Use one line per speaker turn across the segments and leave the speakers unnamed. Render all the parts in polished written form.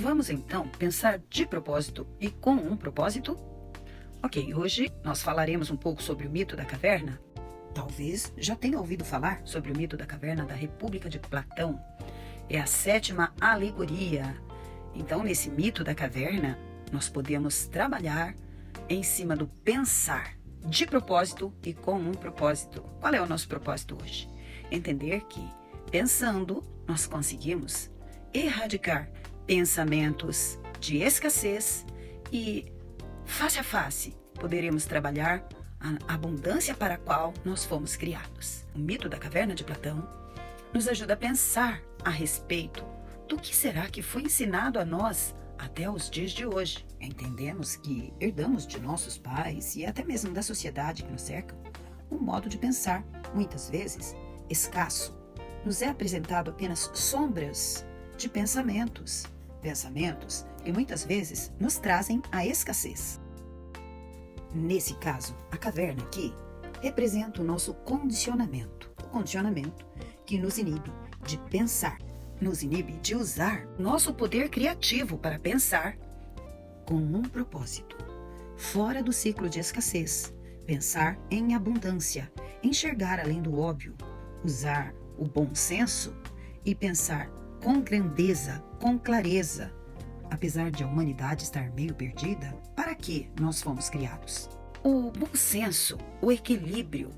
Vamos então pensar de propósito e com um propósito? Ok, hoje nós falaremos um pouco sobre o mito da caverna. Talvez já tenha ouvido falar sobre o mito da caverna da República de Platão. É a 7ª alegoria. Então, nesse mito da caverna, nós podemos trabalhar em cima do pensar de propósito e com um propósito. Qual é o nosso propósito hoje? Entender que, pensando, nós conseguimos erradicar pensamentos de escassez e, face a face, poderemos trabalhar a abundância para a qual nós fomos criados. O mito da caverna de Platão nos ajuda a pensar a respeito do que será que foi ensinado a nós até os dias de hoje. Entendemos que herdamos de nossos pais e até mesmo da sociedade que nos cerca um modo de pensar, muitas vezes, escasso. Nos é apresentado apenas sombras de pensamentos que muitas vezes nos trazem a escassez. Nesse caso, a caverna aqui representa o nosso condicionamento. O condicionamento que nos inibe de pensar, nos inibe de usar nosso poder criativo para pensar com um propósito. Fora do ciclo de escassez, pensar em abundância, enxergar além do óbvio, usar o bom senso e pensar com grandeza, com clareza. Apesar de a humanidade estar meio perdida, para que nós fomos criados? O bom senso, o equilíbrio,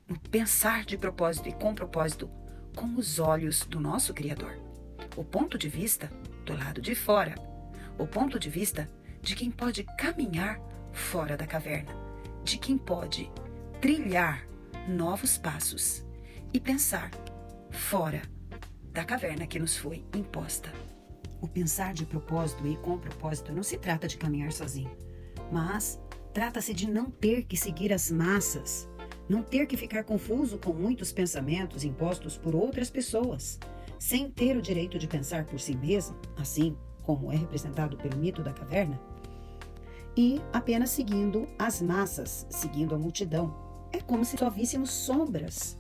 no pensar de propósito e com propósito, com os olhos do nosso Criador. O ponto de vista do lado de fora, o ponto de vista de quem pode caminhar fora da caverna, de quem pode trilhar novos passos e pensar fora da caverna que nos foi imposta. O pensar de propósito e com propósito não se trata de caminhar sozinho, mas trata-se de não ter que seguir as massas, não ter que ficar confuso com muitos pensamentos impostos por outras pessoas, sem ter o direito de pensar por si mesmo, assim como é representado pelo mito da caverna, e apenas seguindo as massas, seguindo a multidão. É como se só víssemos sombras.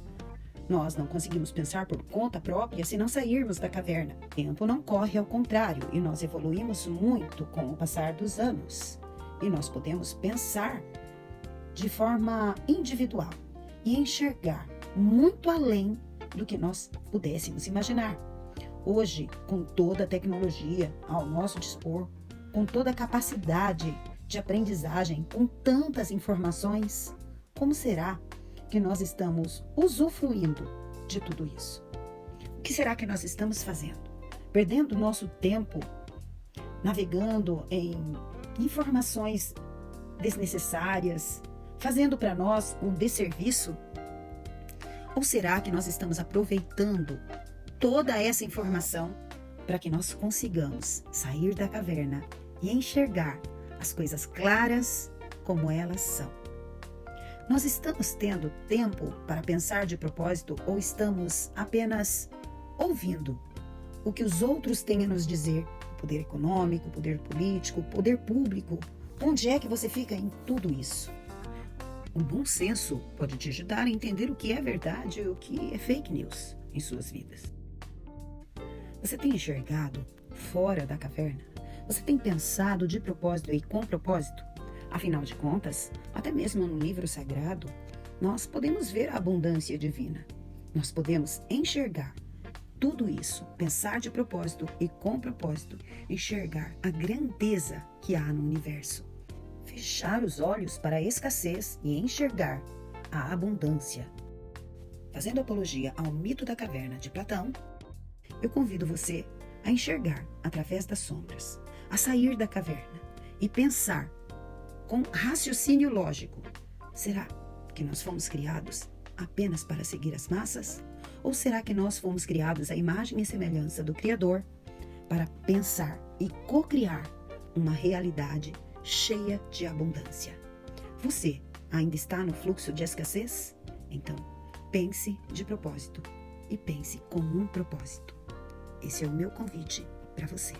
Nós não conseguimos pensar por conta própria se não sairmos da caverna. O tempo não corre ao contrário e nós evoluímos muito com o passar dos anos. E nós podemos pensar de forma individual e enxergar muito além do que nós pudéssemos imaginar. Hoje, com toda a tecnologia ao nosso dispor, com toda a capacidade de aprendizagem, com tantas informações, como será que nós estamos usufruindo de tudo isso? O que será que nós estamos fazendo? Perdendo nosso tempo navegando em informações desnecessárias, fazendo para nós um desserviço? Ou será que nós estamos aproveitando toda essa informação para que nós consigamos sair da caverna e enxergar as coisas claras como elas são? Nós estamos tendo tempo para pensar de propósito ou estamos apenas ouvindo o que os outros têm a nos dizer? O poder econômico, o poder político, o poder público. Onde é que você fica em tudo isso? O bom senso pode te ajudar a entender o que é verdade e o que é fake news em suas vidas. Você tem enxergado fora da caverna? Você tem pensado de propósito e com propósito? Afinal de contas, até mesmo no livro sagrado, nós podemos ver a abundância divina. Nós podemos enxergar tudo isso, pensar de propósito e com propósito, enxergar a grandeza que há no universo. Fechar os olhos para a escassez e enxergar a abundância. Fazendo apologia ao mito da caverna de Platão, eu convido você a enxergar através das sombras, a sair da caverna e pensar com raciocínio lógico. Será que nós fomos criados apenas para seguir as massas? Ou será que nós fomos criados à imagem e semelhança do Criador para pensar e co-criar uma realidade cheia de abundância? Você ainda está no fluxo de escassez? Então, pense de propósito e pense com um propósito. Esse é o meu convite para você.